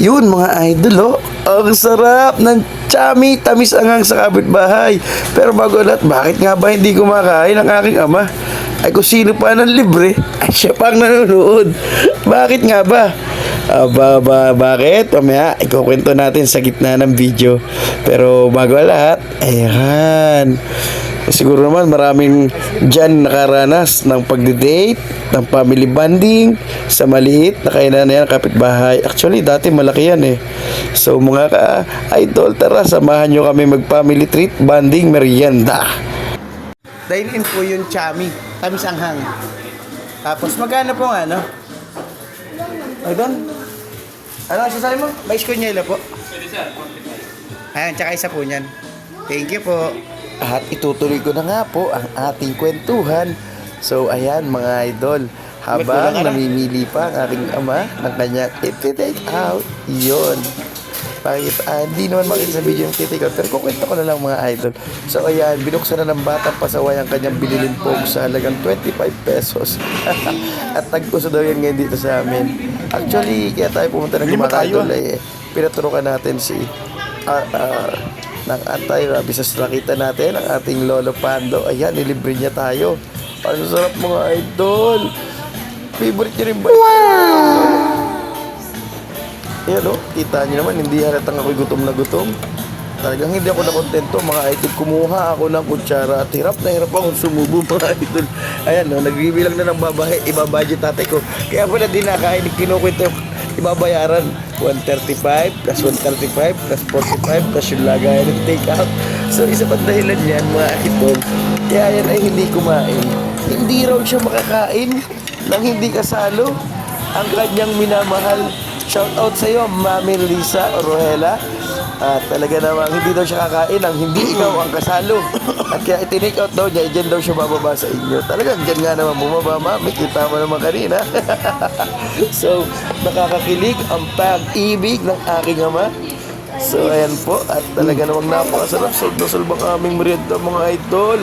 Yun mga idol, oh. Ang sarap ng chami, tamis anghang sa kapitbahay. Pero bago lahat, bakit nga ba hindi kumakain ang aking ama? Ay kung sino pa ng libre, ay siya pang nanonood. Bakit nga ba? Bakit? Mamaya, ikukwento natin sa gitna ng video. Pero bago lahat, ayan. Siguro naman maraming dyan nakaranas ng pagde-date, ng family bonding, sa maliit na kainan na yan, kapitbahay. Actually, dati malaki yan eh. So mga ka-idol, tara, samahan nyo kami mag-family treat, bonding, merienda. Dine-in po yung chami, tamis anghang. Tapos magkano po nga, no? Ay, doon? Ano ang sasabi mo? Mais kunyela po? Ayan, tsaka isa po niyan. Thank you po. At itutuloy ko na nga po ang ating kwentuhan. So ayan mga idol, habang namimili pa ang aking ama ng kanyang take out, yun. Hindi naman makita sa video yung take out, pero kukwento ko na lang mga idol. So ayan, binuksan na ng batang pasaway ang kanyang binilin po sa halagang 25 pesos. At tagpuso daw yan ngayon dito sa amin. Actually, kaya tayo pumunta ng mga idol eh, pinaturukan natin si ng anti-rabies. Sa nakita natin ang ating Lolo Pando. Ayan, nilibre niya tayo. Ang sarap mga idol. Favorite niya rin ba? Wow! Ayan o, kita niyo naman, hindi halatang ako'y gutom na gutom. Talagang hindi ako nakontento mga idol. Kumuha ako ng kutsara at hirap na hirap akong sumubo mga idol. Ayan o, nagbibilang na ng babae, ibabudget tatay ko. Kaya pala din nakain, kinukwento ibabayaran 135 plus 135 plus 45 plus yung lagayan ng take out. So isa pa dahilan yan mga idol, kaya yan ay hindi kumain. Hindi raw siya makakain nang hindi kasalo ang kanyang minamahal. Shout out sa iyo Mami Lisa Orohela. Talaga namang hindi daw siya kakain ang hindi ikaw ang kasalo. At kaya itinake out daw niya, dyan daw siya bababa sa inyo. Talagang dyan nga naman bumaba, Mami. Kita mo naman kanina. So, nakakakilig ang pag-ibig ng aking ama. So, ayan po. At talaga namang napakasarap. Solda-solbang aming merienda mga idol.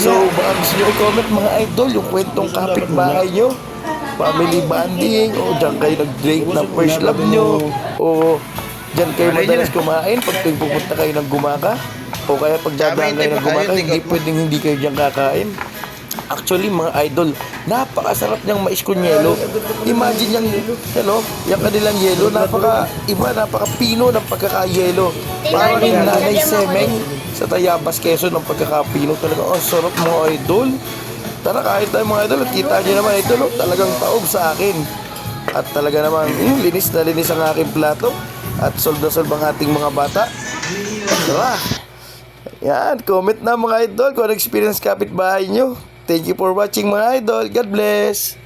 So, baka gusto nyo i-comment mga idol yung kwentong kapitbahay nyo. Family bonding. O dyan kayo nag-drink ng first love nyo. O dyan kayo madalas kumain pag tuwing pupunta kayo ng Gumaka. O kaya pag dadaan kayo ng Gumaka, hindi pwedeng hindi kayo dyan kakain. Actually mga idol, napakasarap niyang mais con yelo. Imagine yung, yung kanilang yelo, napaka-iba, napaka-pino ng pagkaka-yelo. Parang yung Nanay Semeng sa Tayabas, Quezon ng pagkaka-pino. Talaga, sarap mga idol. Tara, kahit tayo mga idol, at kita niyo naman idol, talagang taob sa akin. At talaga naman, linis na linis ang aking plato. At solda-solda ang ating mga bata. Tara. Yan, comment na mga idol kung ano experience kapitbahay nyo. Thank you for watching mga idol. God bless.